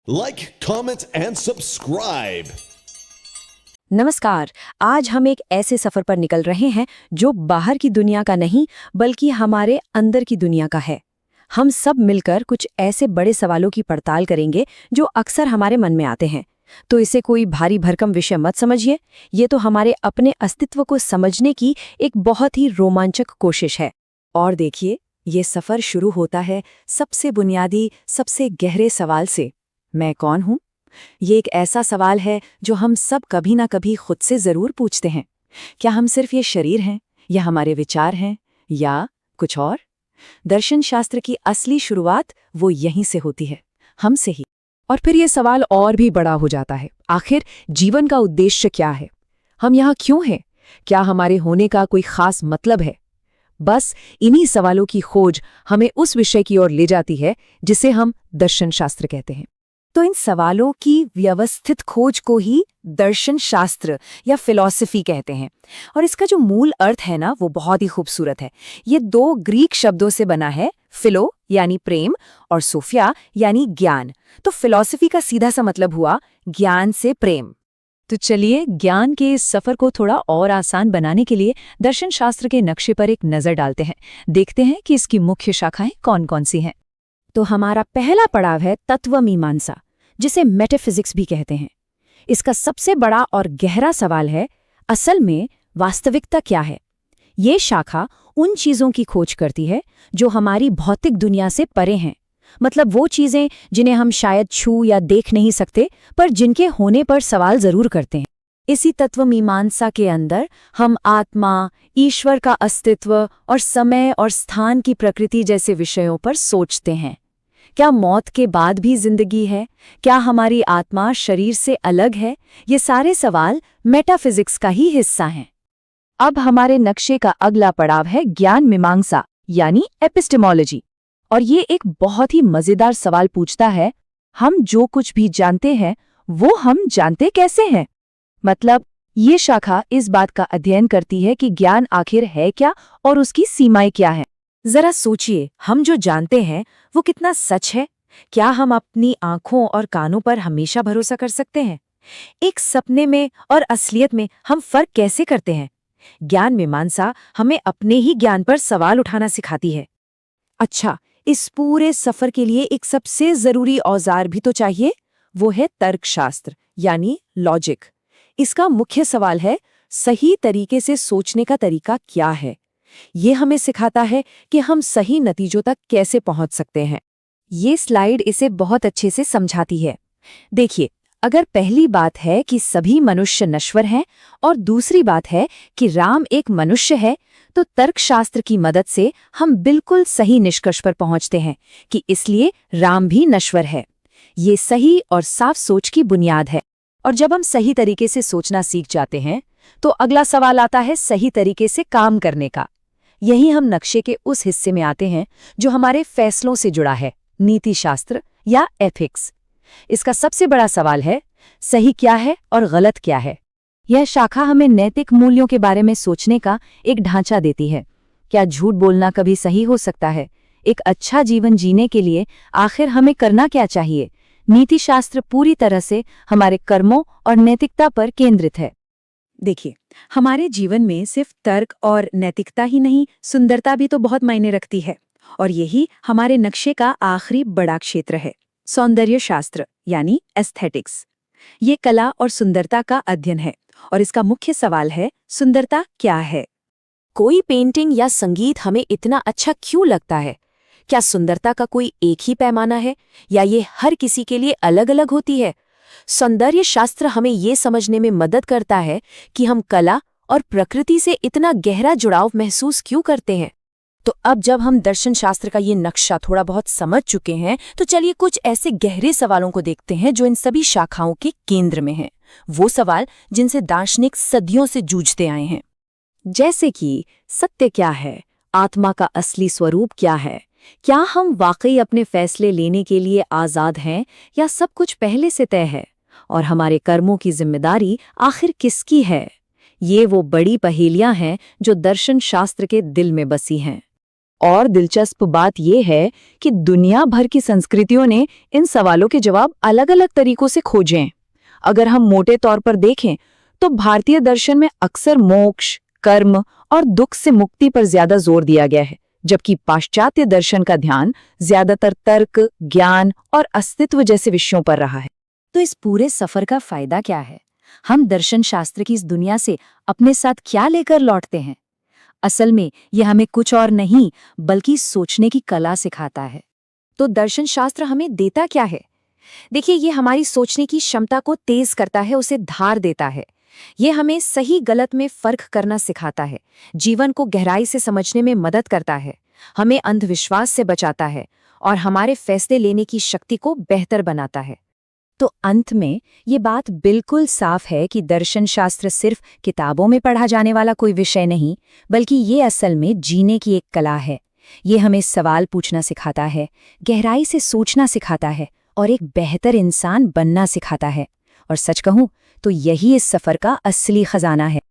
Like, comment and subscribe. नमस्कार। आज हम एक ऐसे सफर पर निकल रहे हैं जो बाहर की दुनिया का नहीं बल्कि हमारे अंदर की दुनिया का है। हम सब मिलकर कुछ ऐसे बड़े सवालों की पड़ताल करेंगे जो अक्सर हमारे मन में आते हैं। तो इसे कोई भारी भरकम विषय मत समझिए, ये तो हमारे अपने अस्तित्व को समझने की एक बहुत ही रोमांचक कोशिश है। और देखिए, ये सफर शुरू होता है सबसे बुनियादी, सबसे गहरे सवाल से, मैं कौन हूँ? ये एक ऐसा सवाल है जो हम सब कभी ना कभी खुद से जरूर पूछते हैं। क्या हम सिर्फ ये शरीर हैं, या हमारे विचार हैं, या कुछ और? दर्शन शास्त्र की असली शुरुआत वो यहीं से होती है, हमसे ही। और फिर ये सवाल और भी बड़ा हो जाता है, आखिर जीवन का उद्देश्य क्या है? हम यहाँ क्यों हैं? क्या हमारे होने का कोई खास मतलब है? बस इन्हीं सवालों की खोज हमें उस विषय की ओर ले जाती है जिसे हम दर्शन शास्त्र कहते हैं। तो इन सवालों की व्यवस्थित खोज को ही दर्शन शास्त्र या फिलॉसफी कहते हैं। और इसका जो मूल अर्थ है ना, वो बहुत ही खूबसूरत है। ये दो ग्रीक शब्दों से बना है, फिलो यानी प्रेम और सोफिया यानी ज्ञान। तो फिलॉसफी का सीधा सा मतलब हुआ ज्ञान से प्रेम। तो चलिए, ज्ञान के इस सफर को थोड़ा और आसान बनाने के लिए दर्शन शास्त्र के नक्शे पर एक नजर डालते हैं। देखते हैं कि इसकी मुख्य शाखाएं कौन-कौन सी हैं। तो हमारा पहला पड़ाव है तत्वमीमांसा, जिसे मेटाफिजिक्स भी कहते हैं। इसका सबसे बड़ा और गहरा सवाल है, असल में वास्तविकता क्या है? ये शाखा उन चीजों की खोज करती है जो हमारी भौतिक दुनिया से परे हैं, मतलब वो चीजें जिन्हें हम शायद छू या देख नहीं सकते, पर जिनके होने पर सवाल जरूर करते हैं। इसी तत्वमीमांसा के अंदर हम आत्मा, ईश्वर का अस्तित्व और समय और स्थान की प्रकृति जैसे विषयों पर सोचते हैं। क्या मौत के बाद भी जिंदगी है? क्या हमारी आत्मा शरीर से अलग है? ये सारे सवाल मेटाफिजिक्स का ही हिस्सा हैं। अब हमारे नक्शे का अगला पड़ाव है ज्ञान मीमांसा यानी एपिस्टेमोलॉजी। और ये एक बहुत ही मजेदार सवाल पूछता है, हम जो कुछ भी जानते हैं वो हम जानते कैसे हैं? मतलब ये शाखा इस बात का अध्ययन करती है कि ज्ञान आखिर है क्या और उसकी सीमाएं क्या हैं। जरा सोचिए, हम जो जानते हैं वो कितना सच है? क्या हम अपनी आंखों और कानों पर हमेशा भरोसा कर सकते हैं? एक सपने में और असलियत में हम फर्क कैसे करते हैं? ज्ञान मीमांसा हमें अपने ही ज्ञान पर सवाल उठाना सिखाती है। अच्छा, इस पूरे सफर के लिए एक सबसे जरूरी औजार भी तो चाहिए, वो है तर्कशास्त्र यानी लॉजिक। इसका मुख्य सवाल है, सही तरीके से सोचने का तरीका क्या है? ये हमें सिखाता है कि हम सही नतीजों तक कैसे पहुंच सकते हैं। ये स्लाइड इसे बहुत अच्छे से समझाती है। देखिए, अगर पहली बात है कि सभी मनुष्य नश्वर हैं और दूसरी बात है कि राम एक मनुष्य है, तो तर्कशास्त्र की मदद से हम बिल्कुल सही निष्कर्ष पर पहुंचते हैं कि इसलिए राम भी नश्वर है। ये सही और साफ सोच की बुनियाद है। और जब हम सही तरीके से सोचना सीख जाते हैं तो अगला सवाल आता है सही तरीके से काम करने का। यही हम नक्शे के उस हिस्से में आते हैं जो हमारे फैसलों से जुड़ा है, नीति शास्त्र या एथिक्स। इसका सबसे बड़ा सवाल है, सही क्या है और गलत क्या है? यह शाखा हमें नैतिक मूल्यों के बारे में सोचने का एक ढांचा देती है। क्या झूठ बोलना कभी सही हो सकता है? एक अच्छा जीवन जीने के लिए आखिर हमें करना क्या चाहिए? नीति शास्त्र पूरी तरह से हमारे कर्मों और नैतिकता पर केंद्रित है। देखिए, हमारे जीवन में सिर्फ तर्क और नैतिकता ही नहीं, सुंदरता भी तो बहुत मायने रखती है। और यही हमारे नक्शे का आखिरी बड़ा क्षेत्र है, सौंदर्य शास्त्र यानी एस्थेटिक्स। ये कला और सुंदरता का अध्ययन है और इसका मुख्य सवाल है, सुंदरता क्या है? कोई पेंटिंग या संगीत हमें इतना अच्छा क्यों लगता है? क्या सुंदरता का कोई एक ही पैमाना है या ये हर किसी के लिए अलग-अलग होती है? सौंदर्य शास्त्र हमें ये समझने में मदद करता है कि हम कला और प्रकृति से इतना गहरा जुड़ाव महसूस क्यों करते हैं। तो अब जब हम दर्शन शास्त्र का ये नक्शा थोड़ा बहुत समझ चुके हैं, तो चलिए कुछ ऐसे गहरे सवालों को देखते हैं जो इन सभी शाखाओं के केंद्र में हैं। वो सवाल जिनसे दार्शनिक सदियों से जूझते आए हैं, जैसे कि सत्य क्या है? आत्मा का असली स्वरूप क्या है? क्या हम वाकई अपने फैसले लेने के लिए आज़ाद हैं या सब कुछ पहले से तय है? और हमारे कर्मों की जिम्मेदारी आखिर किसकी है? ये वो बड़ी पहेलियां हैं जो दर्शन शास्त्र के दिल में बसी हैं। और दिलचस्प बात यह है कि दुनिया भर की संस्कृतियों ने इन सवालों के जवाब अलग-अलग तरीकों से खोजे हैं। अगर हम मोटे तौर पर देखें तो भारतीय दर्शन में अक्सर मोक्ष, कर्म और दुख से मुक्ति पर ज्यादा जोर दिया गया है, जबकि पाश्चात्य दर्शन का ध्यान ज्यादातर तर्क, ज्ञान और अस्तित्व जैसे विषयों पर रहा है। तो इस पूरे सफर का फायदा क्या है? हम दर्शन शास्त्र की इस दुनिया से अपने साथ क्या लेकर लौटते हैं? असल में यह हमें कुछ और नहीं बल्कि सोचने की कला सिखाता है। तो दर्शन शास्त्र हमें देता क्या है? देखिए, ये हमारी सोचने की क्षमता को तेज करता है, उसे धार देता है। ये हमें सही गलत में फर्क करना सिखाता है, जीवन को गहराई से समझने में मदद करता है, हमें अंधविश्वास से बचाता है और हमारे फैसले लेने की शक्ति को बेहतर बनाता है। तो अंत में ये बात बिल्कुल साफ है कि दर्शन शास्त्र सिर्फ किताबों में पढ़ा जाने वाला कोई विषय नहीं, बल्कि ये असल में जीने की एक कला है। ये हमें सवाल पूछना सिखाता है, गहराई से सोचना सिखाता है और एक बेहतर इंसान बनना सिखाता है। और सच कहूं तो यही इस सफर का असली खजाना है।